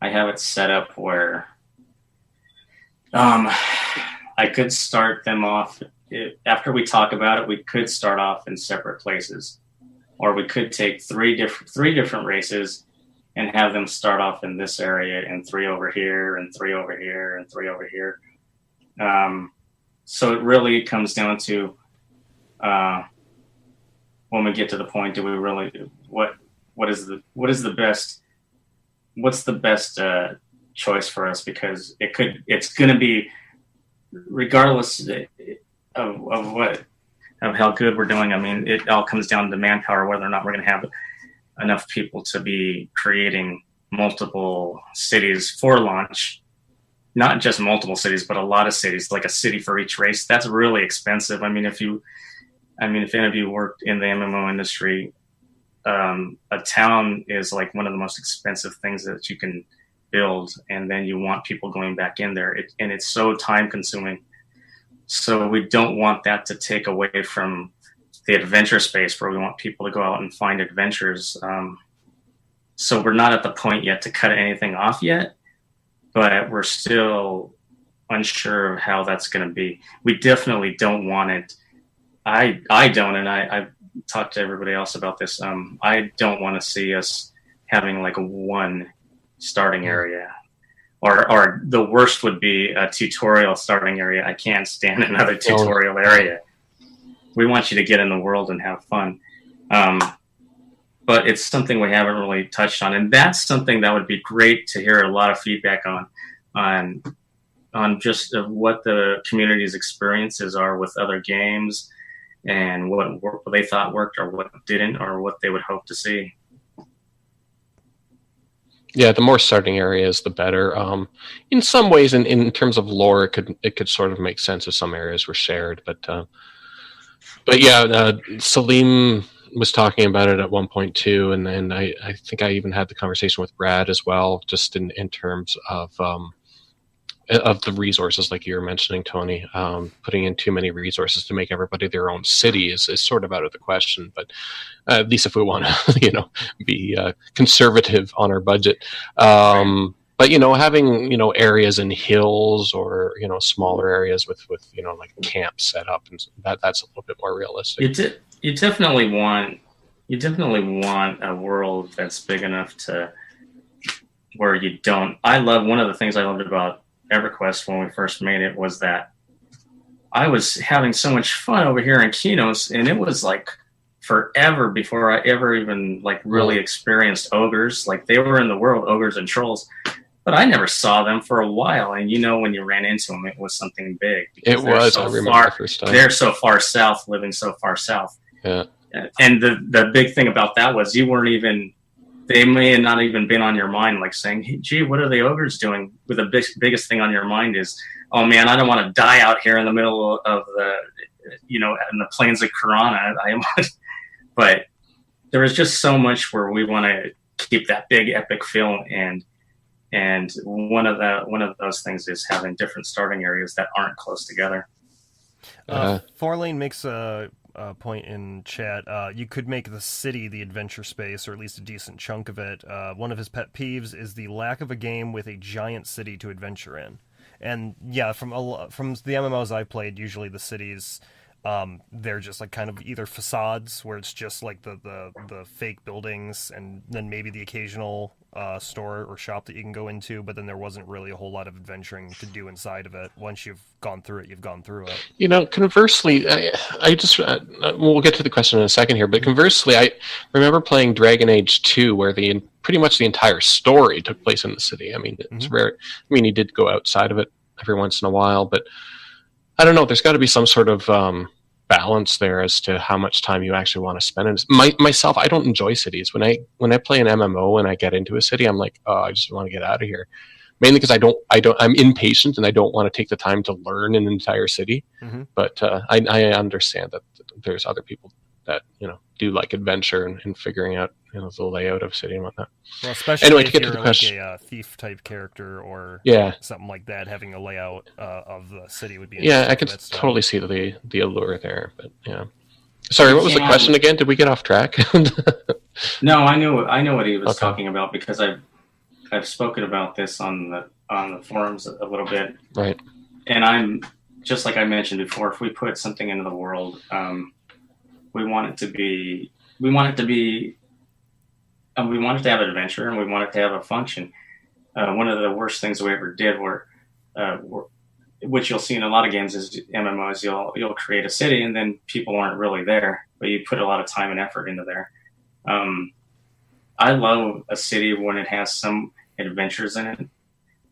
I have it set up where I could start them off after we talk about it. We could start off in separate places, or we could take three different races and have them start off in this area and 3 over here and 3 over here and 3 over here. So it really comes down to when we get to the point, do we really what's the best choice for us? Because it's going to be, regardless of how good we're doing. I mean, it all comes down to manpower, whether or not we're going to have enough people to be creating multiple cities for launch. Not just multiple cities, but a lot of cities, like a city for each race. That's really expensive. I mean, if any of you worked in the MMO industry, a town is like one of the most expensive things that you can build, and then you want people going back in there, and it's so time consuming. So we don't want that to take away from the adventure space where we want people to go out and find adventures. So we're not at the point yet to cut anything off yet, but we're still unsure of how that's going to be. We definitely don't want it. I don't, and I've talked to everybody else about this. I don't want to see us having like one starting area, or the worst would be a tutorial starting area. I can't stand another tutorial area. We want you to get in the world and have fun. But it's something we haven't really touched on, and that's something that would be great to hear a lot of feedback on just what the community's experiences are with other games, and what they thought worked or what didn't, or what they would hope to see. Yeah, the more starting areas, the better. In some ways, in terms of lore, it could sort of make sense if some areas were shared. But yeah, Salim was talking about it at one point too, and I think I even had the conversation with Brad as well, just in terms of the resources, like you were mentioning, Tony. Putting in too many resources to make everybody their own city is sort of out of the question. But at least if we want to, be conservative on our budget. But having areas in hills or smaller areas with like camps set up, and that's a little bit more realistic. You definitely want a world that's big enough to where you don't. One of the things I loved about EverQuest when we first made it was that I was having so much fun over here in Kinos, and it was like forever before I ever even like really experienced ogres. Like they were in the world, ogres and trolls, but I never saw them for a while. And you know, when you ran into them, it was something big. It was. I remember the first time. They're so far south, living so far south. Yeah. And the big thing about that was you weren't even. They may have not even been on your mind, like saying, hey, gee, what are the ogres doing? With the biggest thing on your mind is, oh man, I don't want to die out here in the middle of the, you know, in the plains of Karana. But there was just so much where we want to keep that big epic feel, and one of those things is having different starting areas that aren't close together. Forlane makes a point in chat. You could make the city the adventure space, or at least a decent chunk of it. One of his pet peeves is the lack of a game with a giant city to adventure in. And yeah, from the MMOs I've played, usually the cities, they're just like kind of either facades where it's just like the fake buildings, and then maybe the occasional store or shop that you can go into, but then there wasn't really a whole lot of adventuring to do inside of it. Once you've gone through it, you've gone through it. You know, conversely, I just we'll get to the question in a second here, but conversely, I remember playing Dragon Age 2 where pretty much the entire story took place in the city. I mean, it's rare. I mean, he did go outside of it every once in a while, but I don't know. There's got to be some sort of balance there as to how much time you actually want to spend in myself. I don't enjoy cities. When I play an MMO and I get into a city, I'm like, oh, I just want to get out of here. Mainly because I'm impatient and I don't want to take the time to learn an entire city. But I understand that there's other people that, you know, do like adventure and figuring out, you know, the layout of city and whatnot. Well, especially anyway, if to get you're to the question, like a thief type character or something like that, having a layout of the city would be I can totally see the allure there. But yeah, sorry, what was the question again? Did we get off track? No, I know what he was talking about, because I've spoken about this on the forums a little bit, right? And I'm just like I mentioned before. If we put something into the world, we want it to have adventure, and we want it to have a function. One of the worst things we ever did which you'll see in a lot of games is MMOs, you'll create a city and then people aren't really there, but you put a lot of time and effort into there. I love a city when it has some adventures in it.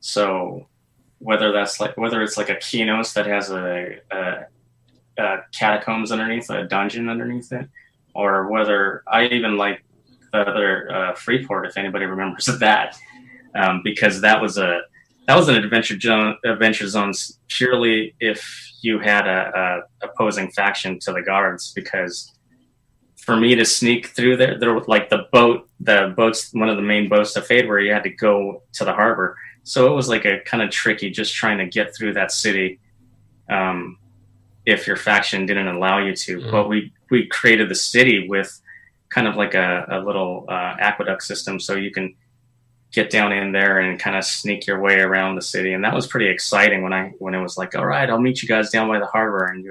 So whether it's like a Kinos that has a catacombs underneath, a dungeon underneath it, or whether I even like the other Freeport, if anybody remembers that, because that was an adventure zone purely if you had a opposing faction to the guards. Because for me to sneak through there was like the boats, one of the main boats to Fade, where you had to go to the harbor. So it was like a kind of tricky just trying to get through that city. If your faction didn't allow you to, but we created the city with kind of like a little aqueduct system, so you can get down in there and kind of sneak your way around the city, and that was pretty exciting when it was like, all right, I'll meet you guys down by the harbor, and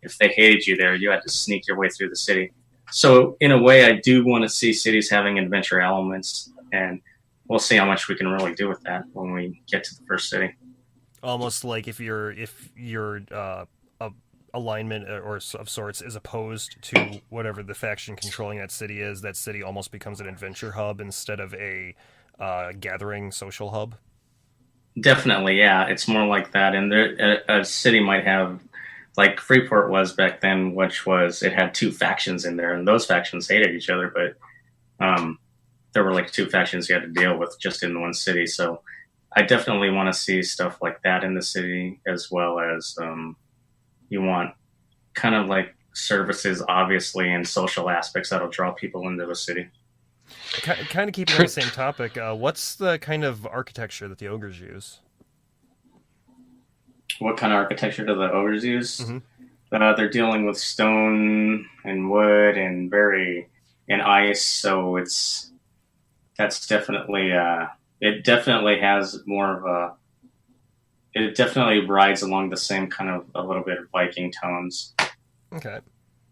if they hated you there, you had to sneak your way through the city. So in a way, I do want to see cities having adventure elements, and we'll see how much we can really do with that when we get to the first city. Almost like if your alignment or of sorts is opposed to whatever the faction controlling that city is, that city almost becomes an adventure hub instead of a gathering social hub. Definitely, yeah, it's more like that. And a city might have, like Freeport was back then, which was it had two factions in there, and those factions hated each other, but there were like two factions you had to deal with just in one city. So I definitely want to see stuff like that in the city, as well as you want kind of like services, obviously, and social aspects that'll draw people into the city. Kind of keeping on the same topic, what's the kind of architecture that the ogres use? What kind of architecture do the ogres use? They're dealing with stone and wood and ice, so that's definitely it definitely has more of a. It definitely rides along the same kind of a little bit of Viking tones. Okay.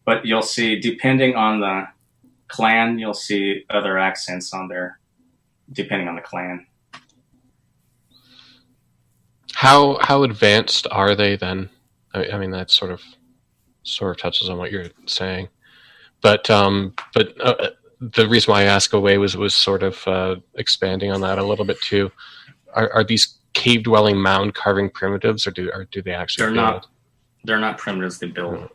But you'll see, depending on the clan, you'll see other accents on there, depending on the clan. How advanced are they then? I mean, that sort of touches on what you're saying. the reason why I asked away was sort of expanding on that a little bit too. Are these cave dwelling mound carving primitives, or do they actually? They're build? not. They're not primitives. They build.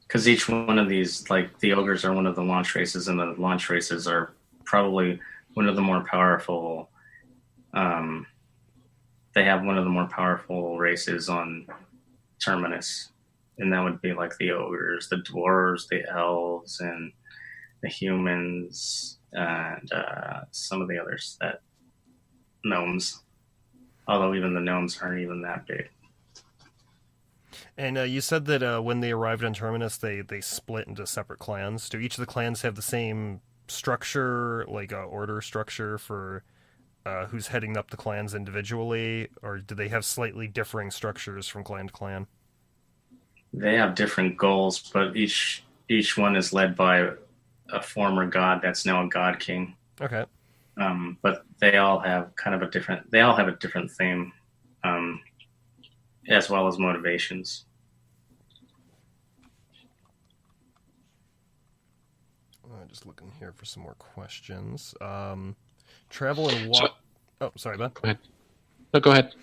Because each one of these, like the ogres, are one of the launch races, and the launch races are probably one of the more powerful. They have one of the more powerful races on Terminus, and that would be like the ogres, the dwarves, the elves, and the humans, and some of the others, that gnomes. Although even the gnomes aren't even that big. And you said that when they arrived on Terminus, they split into separate clans. Do each of the clans have the same structure, like order structure for who's heading up the clans individually, or do they have slightly differing structures from clan to clan? They have different goals, but each one is led by a former god that's now a god king. Okay. But they all have kind of a different. They all have a different theme, as well as motivations. I'm just looking here for some more questions. Travel and walk. Oh, sorry, Ben. Go ahead. No, go ahead.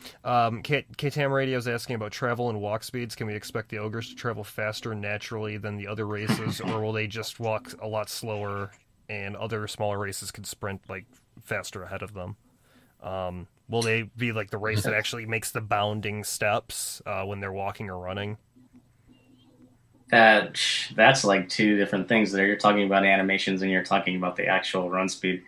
K-Tam Radio is asking about travel and walk speeds. Can we expect the ogres to travel faster naturally than the other races, or will they just walk a lot slower and other smaller races could sprint like faster ahead of them? Will they be like the race that actually makes the bounding steps when they're walking or running? That's like two different things there. You're talking about animations and you're talking about the actual run speed.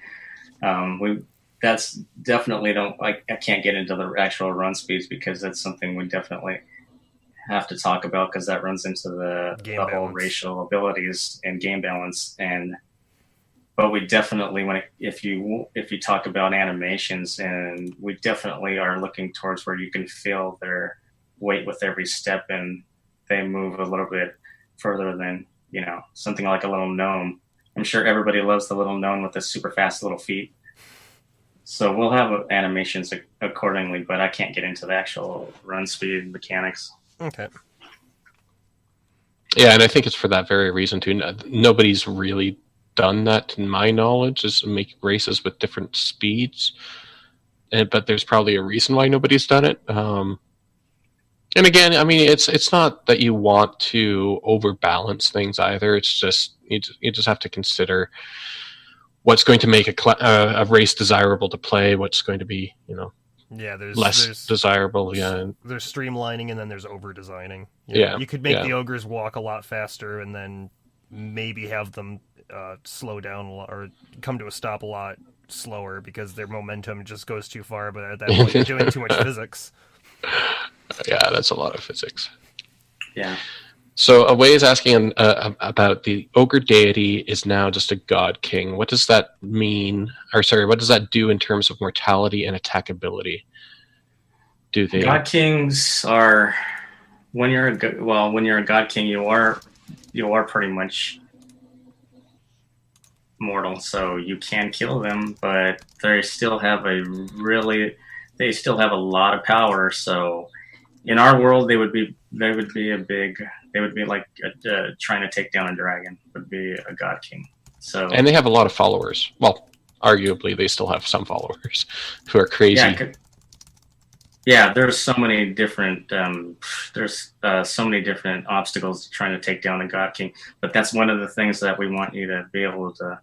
That's definitely I can't get into the actual run speeds because that's something we definitely have to talk about, because that runs into the whole racial abilities and game balance. But we definitely, if you talk about animations, and we definitely are looking towards where you can feel their weight with every step, and they move a little bit further than something like a little gnome. I'm sure everybody loves the little gnome with the super fast little feet. So we'll have animations accordingly, but I can't get into the actual run speed mechanics. Okay. Yeah, and I think it's for that very reason too. Nobody's really done that, to my knowledge, is make races with different speeds. But there's probably a reason why nobody's done it. And again, I mean, it's not that you want to overbalance things either. It's just you just have to consider what's going to make a race desirable to play, what's going to be, there's less desirable. Yeah, there's streamlining, and then there's over designing. You could make the ogres walk a lot faster, and then maybe have them slow down or come to a stop a lot slower because their momentum just goes too far. But at that point, you're doing too much physics. Yeah, that's a lot of physics. Yeah. So Away is asking about the ogre deity is now just a god king. What does that mean? Or sorry, what does that do in terms of mortality and attackability? Do they? God kings are when you're a god king, you are pretty much mortal, so you can kill them, but they still have a lot of power. So in our world, they would be like trying to take down a dragon would be a god king. So, and they have a lot of followers. Well, arguably they still have some followers who are crazy. Yeah, there's so many different obstacles trying to take down a god king. But that's one of the things that we want you to be able to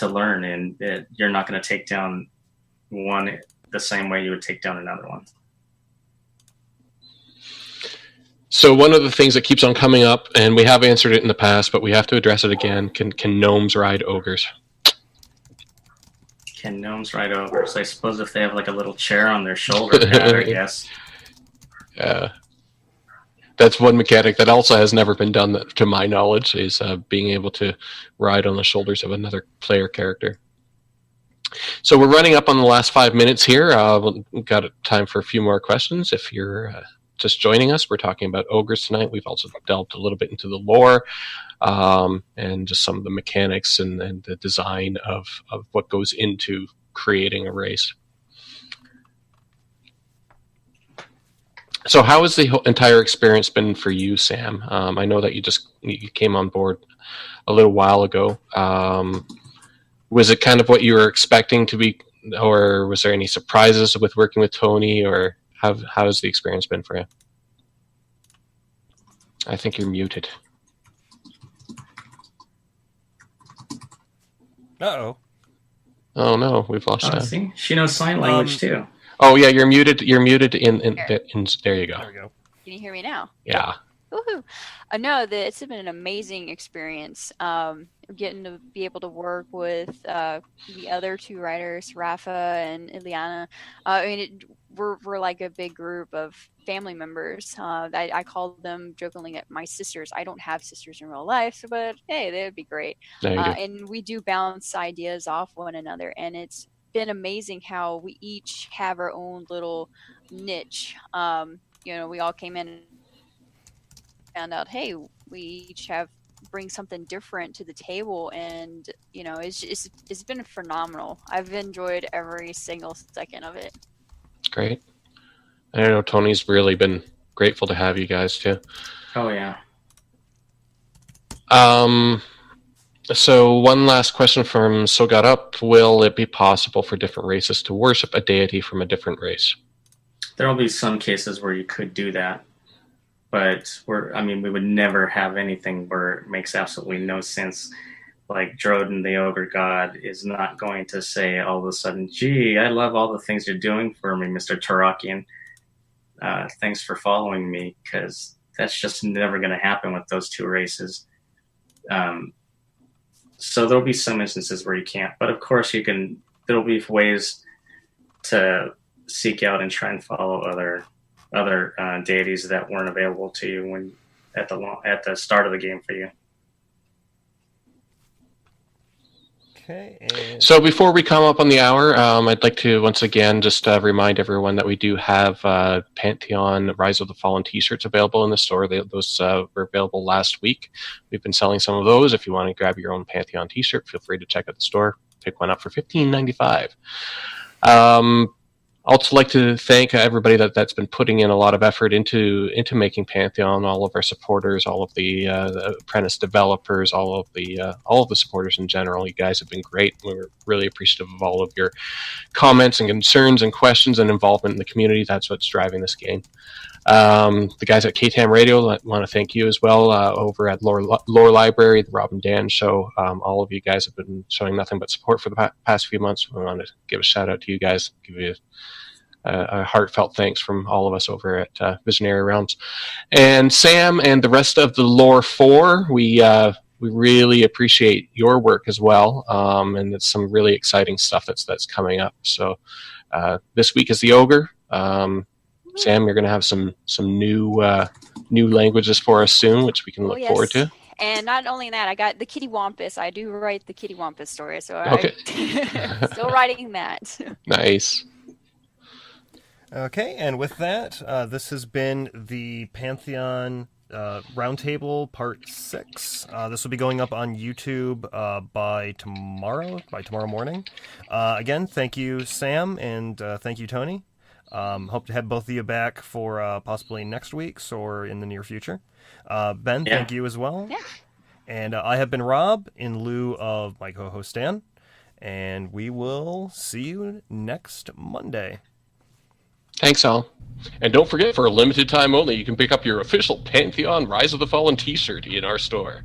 learn, and that you're not going to take down one the same way you would take down another one. So one of the things that keeps on coming up, and we have answered it in the past, but we have to address it again: can gnomes ride ogres? Can gnomes ride ogres? I suppose if they have like a little chair on their shoulder pad, I guess. Yeah. That's one mechanic that also has never been done, to my knowledge, is being able to ride on the shoulders of another player character. So we're running up on the last 5 minutes here. We've got time for a few more questions. If you're just joining us, we're talking about ogres tonight. We've also delved a little bit into the lore and just some of the mechanics and the design of what goes into creating a race. So how has the entire experience been for you, Sam? I know that you came on board a little while ago. Was it kind of what you were expecting to be, or was there any surprises with working with Tony, or how has the experience been for you? I think you're muted. Uh-oh. Oh no, we've lost Oh, Sam. see, she knows sign language too. Oh yeah, you're muted. You're muted in there you go. There we go. Can you hear me now? Yeah. Woohoo! No, it's been an amazing experience. Getting to be able to work with the other two writers, Rafa and Ileana. I mean, we're like a big group of family members. I call them jokingly my sisters. I don't have sisters in real life, but hey, they would be great. There you go. And we do bounce ideas off one another, and it's been amazing how we each have our own little niche. We all came in and found out, hey, we each bring something different to the table, and it's been phenomenal. I've enjoyed every single second of it. Great. I know Tony's really been grateful to have you guys too. Oh yeah. So one last question from So Got Up. Will it be possible for different races to worship a deity from a different race? There will be some cases where you could do that, but we would never have anything where it makes absolutely no sense. Like Drodin, the ogre god, is not going to say all of a sudden, "Gee, I love all the things you're doing for me, Mr. Tarakian. Thanks for following me," because that's just never going to happen with those two races. So there'll be some instances where you can't, but of course there'll be ways to seek out and try and follow other deities that weren't available to you when at the start of the game for you. Okay. So before we come up on the hour, I'd like to once again just remind everyone that we do have Pantheon Rise of the Fallen t-shirts available in the store. Those were available last week. We've been selling some of those. If you want to grab your own Pantheon t-shirt, feel free to check out the store. Pick one up for $15.95. Also like to thank everybody that's been putting in a lot of effort into making Pantheon, all of our supporters, all of the apprentice developers, all of the supporters in general. You guys have been great. We're really appreciative of all of your comments and concerns and questions and involvement in the community. That's what's driving this game. The guys at KTAM Radio, I want to thank you as well. Over at Lore Library, the Rob and Dan Show, all of you guys have been showing nothing but support for the past few months. We want to give a shout out to you guys, give you a heartfelt thanks from all of us over at Visionary Realms. And Sam and the rest of the Lore 4, we really appreciate your work as well, and it's some really exciting stuff that's coming up. So this week is the Ogre. Sam, you're going to have some new languages for us soon, which we can look forward to. And not only that, I got the Kitty Wampus. I do write the Kitty Wampus story, so okay. I'm still writing that. Nice. Okay, and with that, this has been the Pantheon Roundtable Part 6. This will be going up on YouTube by tomorrow morning. Again, thank you, Sam, and thank you, Tony. Hope to have both of you back for possibly next week's or in the near future. Ben, thank you as well. Yeah. And I have been Rob in lieu of my co-host Dan, and we will see you next Monday. Thanks, all. And don't forget, for a limited time only, you can pick up your official Pantheon Rise of the Fallen t-shirt in our store.